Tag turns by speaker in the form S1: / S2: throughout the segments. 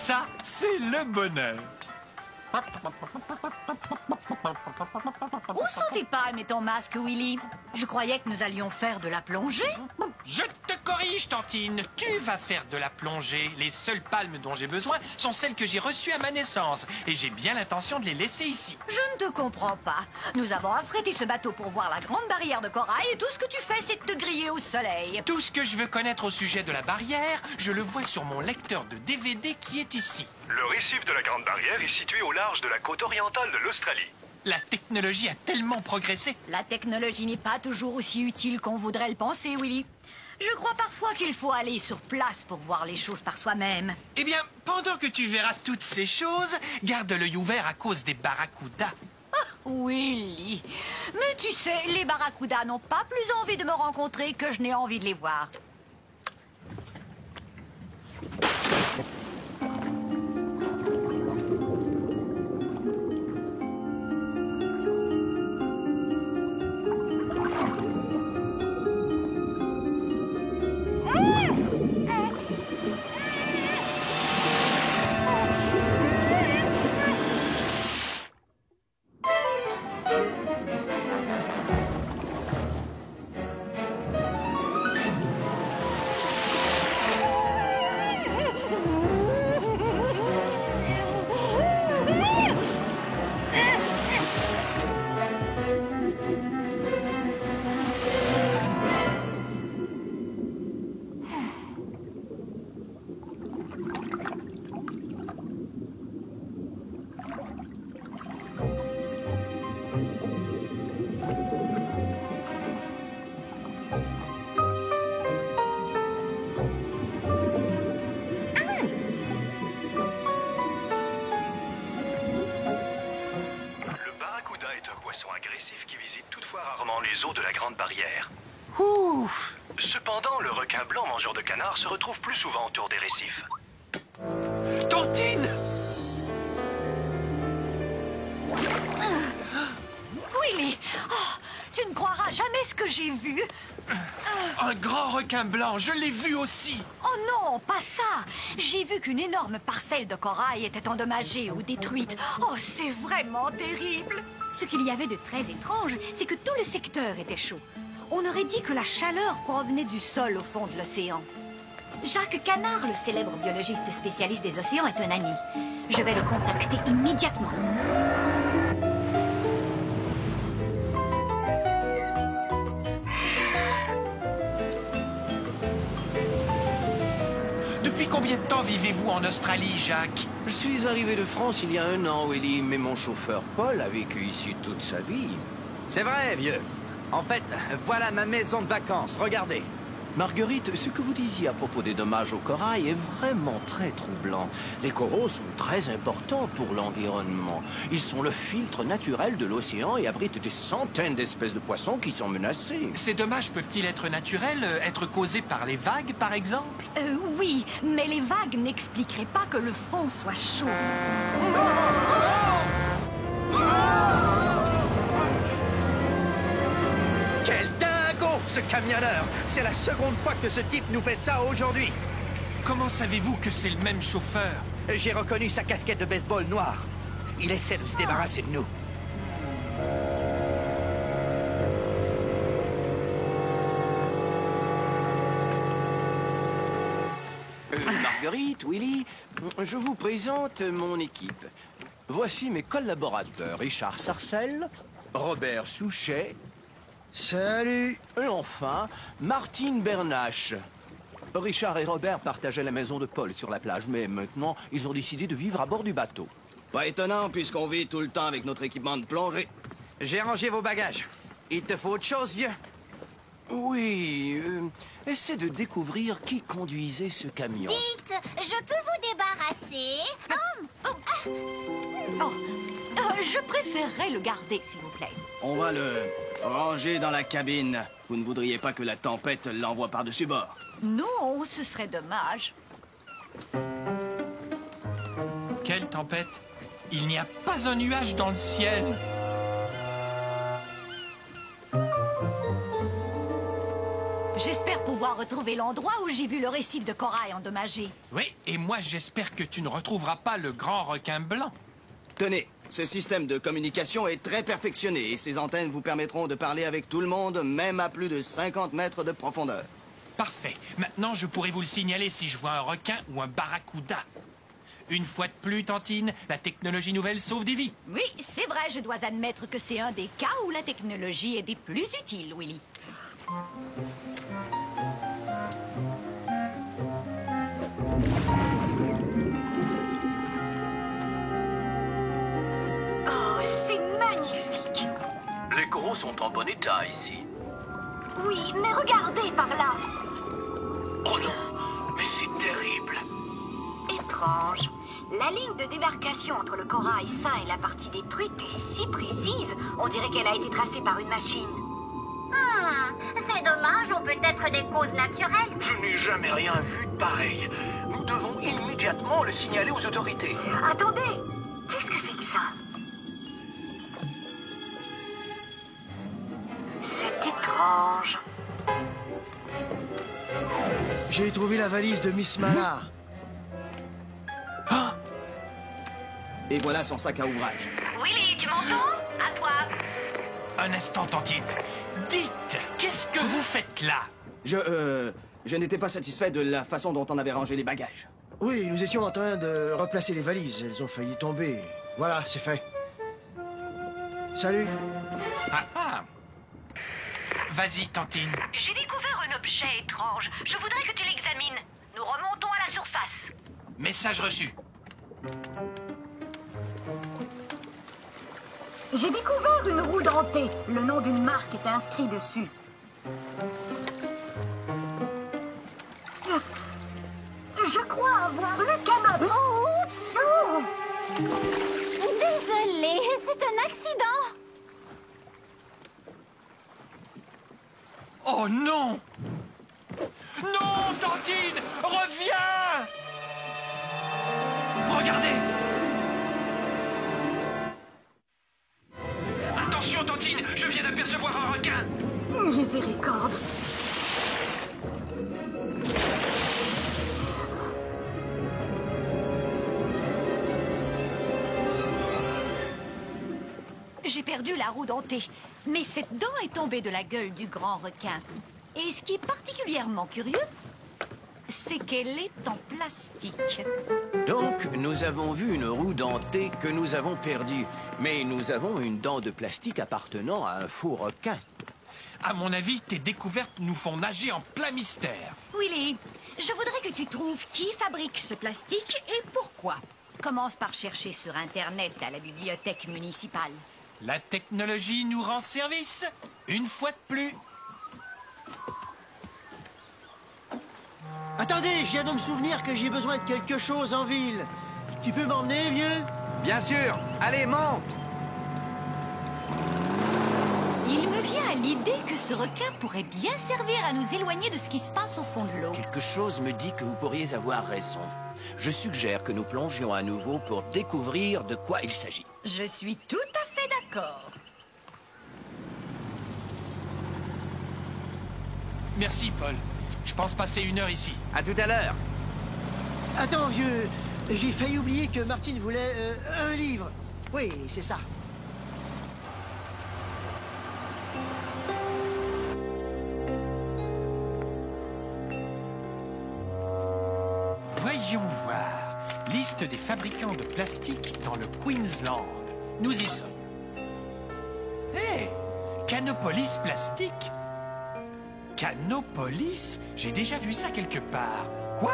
S1: Ça, c'est le bonheur.
S2: Où sont tes palmes et ton masque, Willy? Je croyais que nous allions faire de la plongée.
S1: Je te corrige, Tantine. Tu vas faire de la plongée. Les seules palmes dont j'ai besoin sont celles que j'ai reçues à ma naissance. Et j'ai bien l'intention de les laisser ici.
S2: Je ne te comprends pas. Nous avons affrété ce bateau pour voir la grande barrière de corail et tout ce que tu fais, c'est de te griller au soleil.
S1: Tout ce que je veux connaître au sujet de la barrière, je le vois sur mon lecteur de DVD qui est ici.
S3: Le récif de la Grande Barrière est situé au large de la côte orientale de l'Australie.
S1: La technologie a tellement progressé.
S2: La technologie n'est pas toujours aussi utile qu'on voudrait le penser, Willy. Je crois parfois qu'il faut aller sur place pour voir les choses par soi-même.
S1: Eh bien, pendant que tu verras toutes ces choses, garde l'œil ouvert à cause des barracudas.
S2: Willy, mais tu sais, les barracudas n'ont pas plus envie de me rencontrer que je n'ai envie de les voir.
S3: Agressif qui visite toutefois rarement les eaux de la Grande Barrière.
S1: Ouf!
S3: Cependant, le requin blanc mangeur de canards se retrouve plus souvent autour des récifs.
S1: Tantine!
S2: Willy, tu ne croiras jamais ce que j'ai vu.
S1: Un grand requin blanc, je l'ai vu aussi.
S2: Oh non, pas ça. J'ai vu qu'une énorme parcelle de corail était endommagée ou détruite. Oh, c'est vraiment terrible. Ce qu'il y avait de très étrange, c'est que tout le secteur était chaud. On aurait dit que la chaleur provenait du sol au fond de l'océan. Jacques Canard, le célèbre biologiste spécialiste des océans, est un ami. Je vais le contacter immédiatement.
S1: Depuis combien de temps vivez-vous en Australie, Jacques?
S4: Je suis arrivé de France il y a 1 an, Willy, mais mon chauffeur Paul a vécu ici toute sa vie.
S5: C'est vrai, vieux. En fait, voilà ma maison de vacances, regardez.
S4: Marguerite, ce que vous disiez à propos des dommages au corail est vraiment très troublant. Les coraux sont très importants pour l'environnement. Ils sont le filtre naturel de l'océan et abritent des centaines d'espèces de poissons qui sont menacées.
S1: Ces dommages peuvent-ils être naturels, être causés par les vagues, par exemple?
S2: Oui, mais les vagues n'expliqueraient pas que le fond soit chaud.
S5: Quel dingo, ce camionneur! C'est la seconde fois que ce type nous fait ça aujourd'hui.
S1: Comment savez-vous que c'est le même chauffeur?
S5: J'ai reconnu sa casquette de baseball noire. Il essaie de se débarrasser de nous.
S4: Marguerite, Willy, je vous présente mon équipe. Voici mes collaborateurs, Richard Sarcel, Robert Souchet.
S5: Salut!
S4: Et enfin, Martine Bernache. Richard et Robert partageaient la maison de Paul sur la plage, mais maintenant, ils ont décidé de vivre à bord du bateau.
S6: Pas étonnant, puisqu'on vit tout le temps avec notre équipement de plongée.
S5: J'ai rangé vos bagages. Il te faut autre chose, vieux?
S4: Oui, essaie de découvrir qui conduisait ce camion.
S7: Vite, je peux vous débarrasser?
S2: Je préférerais le garder, s'il vous plaît.
S6: On va le ranger dans la cabine. Vous ne voudriez pas que la tempête l'envoie par-dessus bord?
S2: Non, ce serait dommage.
S1: Quelle tempête? Il n'y a pas un nuage dans le ciel.
S2: J'espère pouvoir retrouver l'endroit où j'ai vu le récif de corail endommagé.
S1: Oui, et moi j'espère que tu ne retrouveras pas le grand requin blanc.
S6: Tenez, ce système de communication est très perfectionné et ces antennes vous permettront de parler avec tout le monde, même à plus de 50 mètres de profondeur.
S1: Parfait. Maintenant, je pourrai vous le signaler si je vois un requin ou un barracuda. Une fois de plus, Tantine, la technologie nouvelle sauve des vies.
S2: Oui, c'est vrai, je dois admettre que c'est un des cas où la technologie est des plus utiles, Willy.
S8: Oh, c'est magnifique.
S4: Les coraux sont en bon état ici.
S8: Oui, mais regardez par là.
S4: Oh non, mais c'est terrible.
S8: Étrange. La ligne de démarcation entre le corail sain et la partie détruite est si précise, on dirait qu'elle a été tracée par une machine.
S7: Ces dommages ont peut-être des causes naturelles.
S4: Je n'ai jamais rien vu de pareil. Nous devons immédiatement le signaler aux autorités.
S8: Attendez, qu'est-ce que c'est que ça? C'est étrange.
S5: J'ai trouvé la valise de Miss Mala.
S6: Et voilà son sac à ouvrage.
S8: Willy, tu m'entends? À toi.
S1: Un instant, Tantine. Dites, qu'est-ce que vous faites là?
S6: Je n'étais pas satisfait de la façon dont on avait rangé les bagages.
S5: Oui, nous étions en train de replacer les valises. Elles ont failli tomber. Voilà, c'est fait. Salut.
S1: Ah ah. Vas-y, Tantine.
S8: J'ai découvert un objet étrange. Je voudrais que tu l'examines. Nous remontons à la surface.
S1: Message reçu.
S8: J'ai découvert une roue dentée. Le nom d'une marque est inscrit dessus. Je crois avoir le canot.
S7: Oh, oups!
S8: Oh!
S7: Désolée, c'est un accident.
S1: Oh non! Non, Tantine! Reviens! Regardez! Attention, Tantine! Je viens d'apercevoir un requin!
S8: Miséricorde.
S2: J'ai perdu la roue dentée, mais cette dent est tombée de la gueule du grand requin. Et ce qui est particulièrement curieux, c'est qu'elle est en plastique.
S4: Donc, nous avons vu une roue dentée que nous avons perdue. Mais nous avons une dent de plastique appartenant à un faux requin.
S1: À mon avis, tes découvertes nous font nager en plein mystère.
S2: Willy, je voudrais que tu trouves qui fabrique ce plastique et pourquoi. Commence par chercher sur Internet à la bibliothèque municipale.
S1: La technologie nous rend service, une fois de plus.
S5: Attendez, je viens de me souvenir que j'ai besoin de quelque chose en ville. Tu peux m'emmener, vieux? Bien sûr. Allez, monte.
S2: Il me vient à l'idée que ce requin pourrait bien servir à nous éloigner de ce qui se passe au fond de l'eau.
S4: Quelque chose me dit que vous pourriez avoir raison. Je suggère que nous plongions à nouveau pour découvrir de quoi il s'agit.
S2: Je suis tout à fait d'accord.
S1: Merci, Paul. Je pense passer 1 heure ici.
S5: À tout à l'heure. Attends, vieux. J'ai failli oublier que Martine voulait un livre. Oui, c'est ça.
S1: Voyons voir. Liste des fabricants de plastique dans le Queensland. Nous y sommes. Hé! Canopolis Plastique? Canopolis? J'ai déjà vu ça quelque part. Quoi?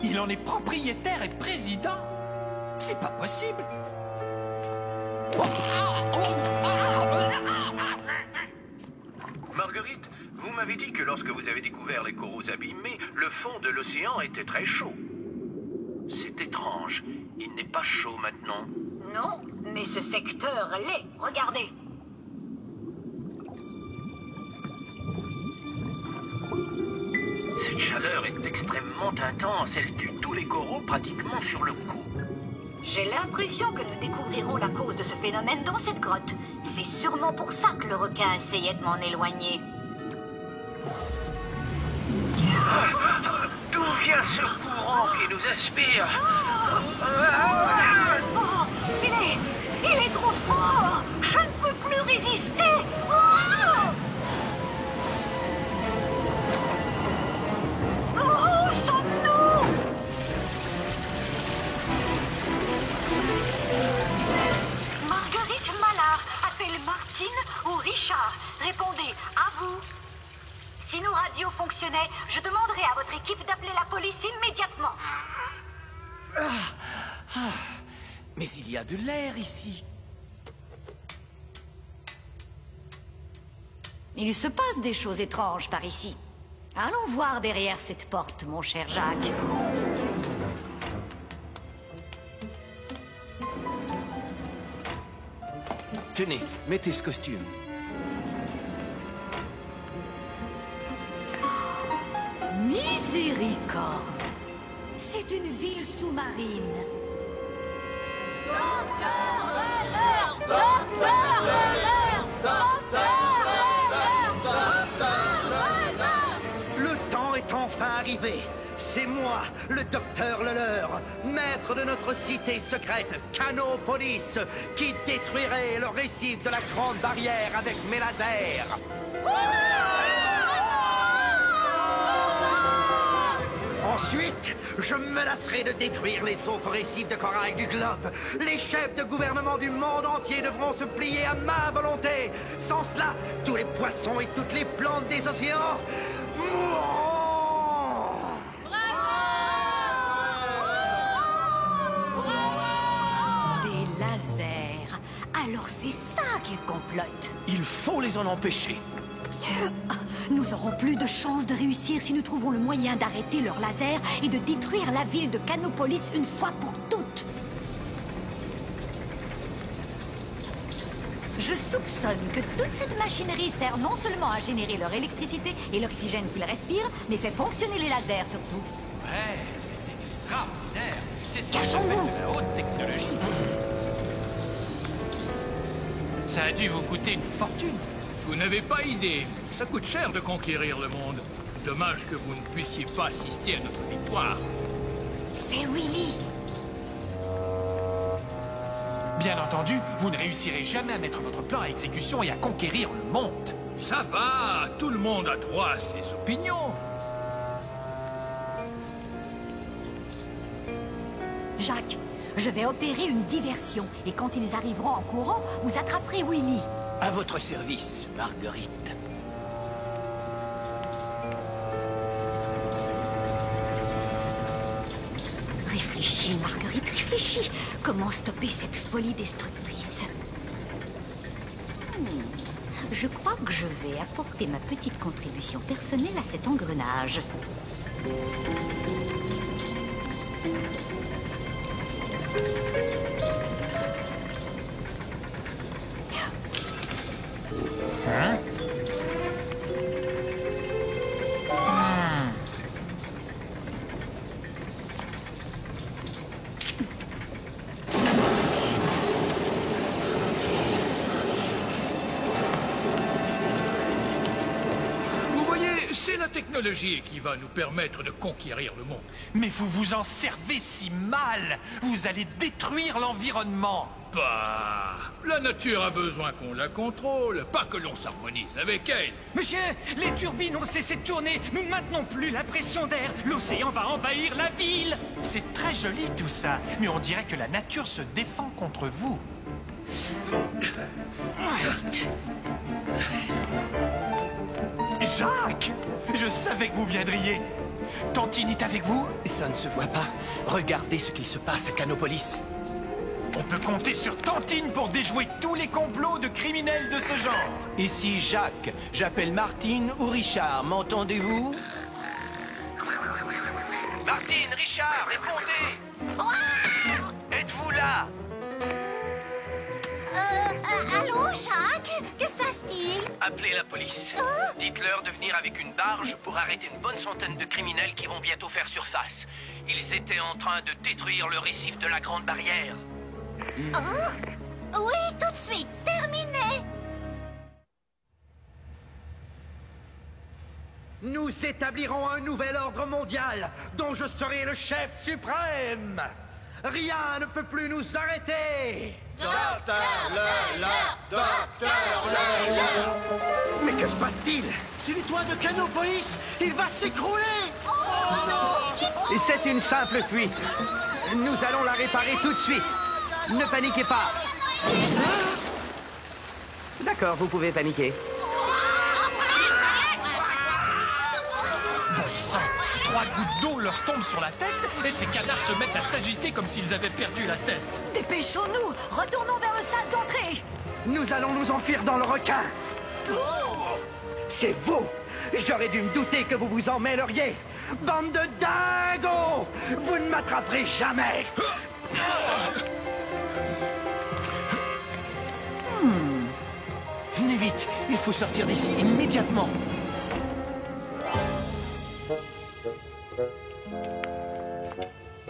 S1: Il en est propriétaire et président? C'est pas possible.
S3: Marguerite, vous m'avez dit que lorsque vous avez découvert les coraux abîmés, le fond de l'océan était très chaud. C'est étrange. Il n'est pas chaud maintenant.
S8: Non, mais ce secteur l'est. Regardez.
S3: Cette chaleur est extrêmement intense. Elle tue tous les coraux pratiquement sur le coup.
S8: J'ai l'impression que nous découvrirons la cause de ce phénomène dans cette grotte. C'est sûrement pour ça que le requin essayait de m'en éloigner.
S3: D'où vient ce courant qui nous aspire?
S8: Oh, il est trop fort. Je ne peux plus résister. Où sommes-nous? Marguerite Mallard appelle Martine ou Richard. Répondez, à vous. Si nos radios fonctionnaient, je demanderai à votre équipe d'appeler la police immédiatement.
S4: Mais il y a de l'air ici.
S2: Il se passe des choses étranges par ici. Allons voir derrière cette porte, mon cher Jacques.
S4: Tenez, mettez ce costume.
S2: Miséricorde! C'est une ville sous-marine.
S9: Le temps est enfin arrivé. C'est moi, le docteur Leleur, maître de notre cité secrète, Canopolis, qui détruirai le récif de la Grande Barrière avec mes lasers. Ensuite, je menacerai de détruire les autres récifs de corail du globe. Les chefs de gouvernement du monde entier devront se plier à ma volonté. Sans cela, tous les poissons et toutes les plantes des océans mourront.
S2: Des lasers. Alors c'est ça qu'ils complotent.
S4: Il faut les en empêcher.
S2: Nous aurons plus de chances de réussir si nous trouvons le moyen d'arrêter leurs lasers et de détruire la ville de Canopolis une fois pour toutes. Je soupçonne que toute cette machinerie sert non seulement à générer leur électricité et l'oxygène qu'ils respirent, mais fait fonctionner les lasers surtout.
S1: Ouais, c'est extraordinaire. C'est ce qu'on
S2: Cachons-nous.
S1: appelle de la haute technologie. Ça a dû vous coûter une fortune.
S10: Vous n'avez pas idée. Ça coûte cher de conquérir le monde. Dommage que vous ne puissiez pas assister à notre victoire.
S2: C'est Willy.
S1: Bien entendu, vous ne réussirez jamais à mettre votre plan à exécution et à conquérir le monde.
S10: Ça va, tout le monde a droit à ses opinions.
S2: Jacques, je vais opérer une diversion et quand ils arriveront en courant, vous attraperez Willy.
S4: À votre service, Marguerite.
S2: Réfléchis, Marguerite, réfléchis. Comment stopper cette folie destructrice? Je crois que je vais apporter ma petite contribution personnelle à cet engrenage.
S1: Hein?
S10: Vous voyez, c'est la technologie qui va nous permettre de conquérir le monde.
S1: Mais vous vous en servez si mal. Vous allez détruire l'environnement.
S10: Bah, la nature a besoin qu'on la contrôle, pas que l'on s'harmonise avec elle.
S11: Monsieur, les turbines ont cessé de tourner. Nous ne maintenons plus la pression d'air. L'océan va envahir la ville.
S1: C'est très joli tout ça, mais on dirait que la nature se défend contre vous. Jacques! Je savais que vous viendriez. Tantine est avec vous?
S4: Ça ne se voit pas. Regardez ce qu'il se passe à Canopolis.
S1: On peut compter sur Tantine pour déjouer tous les complots de criminels de ce genre.
S4: Ici Jacques. J'appelle Martine ou Richard. M'entendez-vous?
S3: Martine, Richard, répondez! Êtes-vous là?
S7: Allô, Jacques? Que se passe-t-il?
S3: Appelez la police. Dites-leur de venir avec une barge pour arrêter une bonne centaine de criminels qui vont bientôt faire surface. Ils étaient en train de détruire le récif de la Grande Barrière.
S7: Oui, tout de suite. Terminé.
S9: Nous établirons un nouvel ordre mondial dont je serai le chef suprême. Rien ne peut plus nous arrêter.
S6: Docteur Leclerc, Docteur Leclerc.
S9: Mais que se passe-t-il?
S5: C'est les toits de Canopolis. Il va s'écrouler.
S9: Et c'est une simple fuite. Nous allons la réparer tout de suite. Ne paniquez pas. D'accord, vous pouvez paniquer.
S1: Bon sang, 3 gouttes d'eau leur tombent sur la tête et ces canards se mettent à s'agiter comme s'ils avaient perdu la tête.
S2: Dépêchons-nous. Retournons vers le sas d'entrée.
S9: Nous allons nous enfuir dans le requin. C'est vous. J'aurais dû me douter que vous vous en mêleriez. Bande de dingos! Vous ne m'attraperez jamais.
S4: Venez vite, il faut sortir d'ici immédiatement.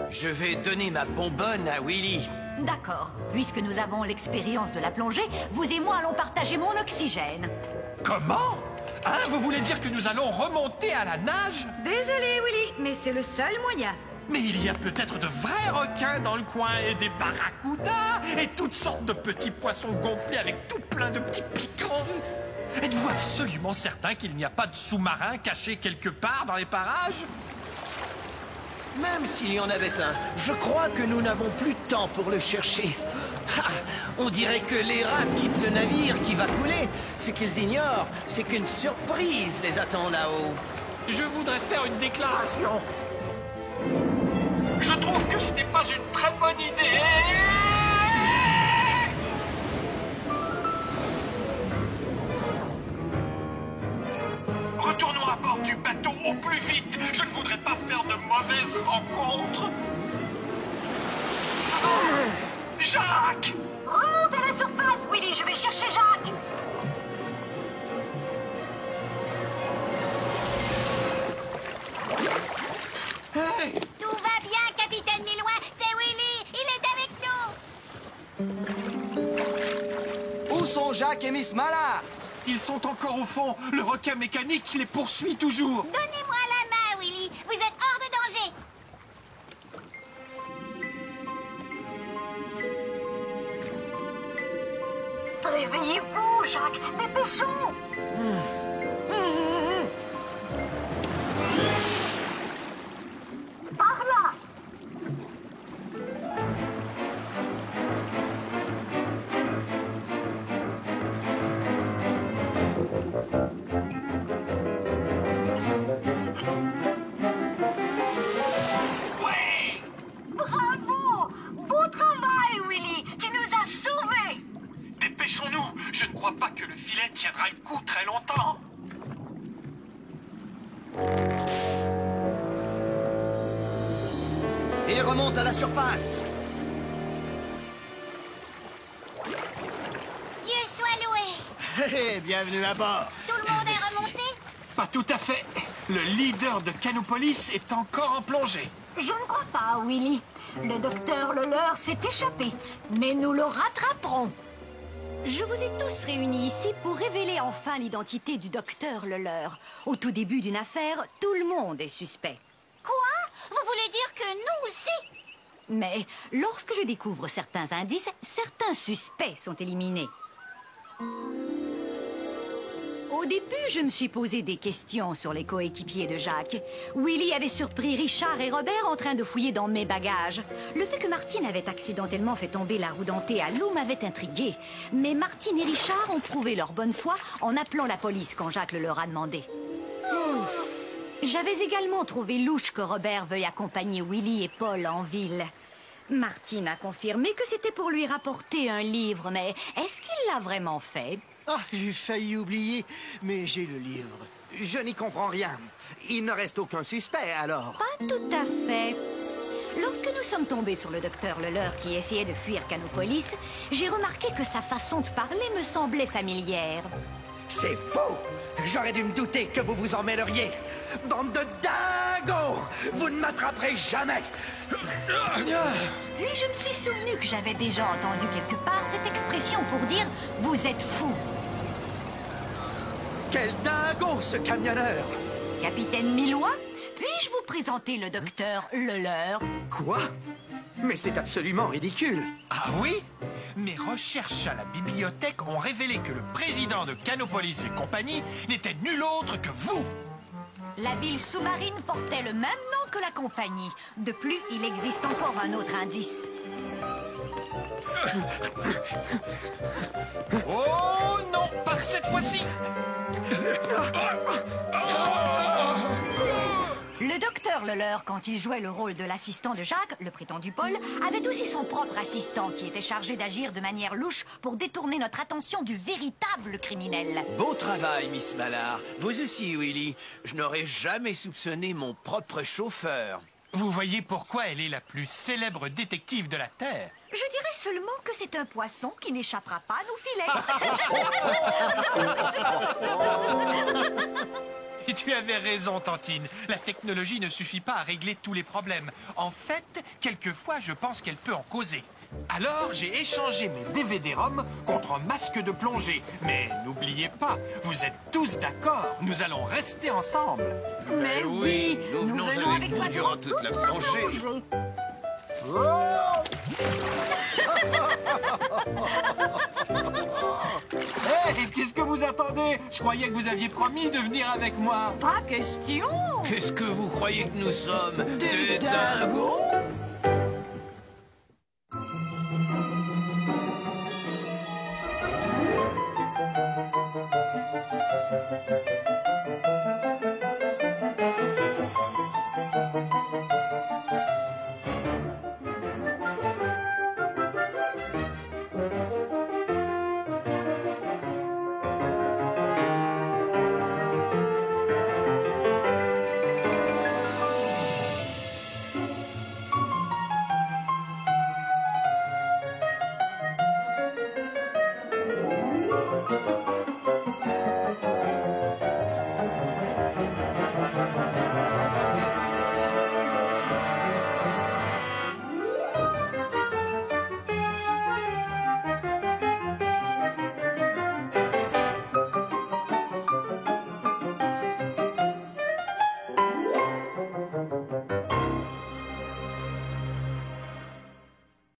S4: Je vais donner ma bonbonne à Willy.
S2: D'accord. Puisque nous avons l'expérience de la plongée, vous et moi allons partager mon oxygène.
S1: Comment? Hein, vous voulez dire que nous allons remonter à la nage?
S2: Désolé, Willy, mais c'est le seul moyen.
S1: Mais il y a peut-être de vrais requins dans le coin et des barracudas et toutes sortes de petits poissons gonflés avec tout plein de petits piquants. Êtes-vous absolument certain qu'il n'y a pas de sous-marin caché quelque part dans les parages?
S4: Même s'il y en avait un, je crois que nous n'avons plus de temps pour le chercher. Ha! On dirait que les rats quittent le navire qui va couler. Ce qu'ils ignorent, c'est qu'une surprise les attend là-haut.
S1: Je voudrais faire une déclaration. Je trouve que ce n'est pas une très bonne idée. Retournons à bord du bateau au plus vite. Je ne voudrais pas faire de mauvaises rencontres. Jacques!
S8: Remonte à la surface, Willy, je vais chercher Jacques.
S1: Hey!
S7: Tout va bien, capitaine Milouin. C'est Willy. Il est avec nous.
S6: Où sont Jacques et Miss Mallard?
S1: Ils sont encore au fond. Le requin mécanique les poursuit toujours.
S7: Donnez-moi la main, Willy. Vous êtes hors de danger.
S8: Réveillez-vous, Jacques. Dépêchons. Par là.
S1: Ouais!
S8: Bravo. Beau travail, Willy. Tu nous as sauvés.
S1: Dépêchons-nous. Je ne crois pas que le filet tiendra le coup très longtemps.
S6: Il remonte à la surface.
S7: Dieu soit loué.
S6: Hé, bienvenue à bord.
S7: Tout le monde est remonté?
S1: Pas tout à fait. Le leader de Canopolis est encore en plongée.
S2: Je ne crois pas, Willy. Le docteur Leclerc s'est échappé, mais nous le rattraperons. Je vous ai tous réunis ici pour révéler enfin l'identité du docteur Leclerc. Au tout début d'une affaire, tout le monde est suspect.
S7: Quoi? Vous voulez dire que nous aussi?
S2: Mais lorsque je découvre certains indices, certains suspects sont éliminés. Au début, je me suis posé des questions sur les coéquipiers de Jacques. Willy avait surpris Richard et Robert en train de fouiller dans mes bagages. Le fait que Martine avait accidentellement fait tomber la roue dentée à l'eau m'avait intrigué. Mais Martine et Richard ont prouvé leur bonne foi en appelant la police quand Jacques le leur a demandé. J'avais également trouvé louche que Robert veuille accompagner Willy et Paul en ville. Martine a confirmé que c'était pour lui rapporter un livre, mais est-ce qu'il l'a vraiment fait?
S5: Ah, j'ai failli oublier, mais j'ai le livre.
S9: Je n'y comprends rien. Il ne reste aucun suspect, alors.
S2: Pas tout à fait. Lorsque nous sommes tombés sur le docteur Leclerc qui essayait de fuir Canopolis, j'ai remarqué que sa façon de parler me semblait familière.
S9: C'est faux! J'aurais dû me douter que vous vous en mêleriez. Bande de dingos! Vous ne m'attraperez jamais!
S2: Puis je me suis souvenu que j'avais déjà entendu quelque part cette expression pour dire « vous êtes fou ».
S9: Quel dingo, ce camionneur!
S2: capitaine Millois. Puis-je vous présenter le docteur Leleur?
S9: Quoi? Mais c'est absolument ridicule.
S1: Ah oui? Mes recherches à la bibliothèque ont révélé que le président de Canopolis et compagnie n'était nul autre que vous.
S2: La ville sous-marine portait le même nom que la compagnie. De plus, il existe encore un autre indice.
S1: Oh non, pas cette fois-ci!
S2: Le docteur Leleur, quand il jouait le rôle de l'assistant de Jacques, le prétendu Paul, avait aussi son propre assistant qui était chargé d'agir de manière louche pour détourner notre attention du véritable criminel.
S4: Beau travail, Miss Mallard. Vous aussi, Willy. Je n'aurais jamais soupçonné mon propre chauffeur.
S1: Vous voyez pourquoi elle est la plus célèbre détective de la Terre.
S2: Je dirais seulement que c'est un poisson qui n'échappera pas à nos filets.
S1: Et tu avais raison, Tantine. La technologie ne suffit pas à régler tous les problèmes. En fait, quelquefois, je pense qu'elle peut en causer. Alors, j'ai échangé mes DVD-ROM contre un masque de plongée. Mais n'oubliez pas, vous êtes tous d'accord. Nous allons rester ensemble.
S2: Mais oui,
S4: nous venons avec vous durant toute la plongée.
S1: Hey, qu'est-ce que vous attendez? Je croyais que vous aviez promis de venir avec moi.
S2: Pas question.
S4: Qu'est-ce que vous croyez que nous sommes?
S2: Des dingos?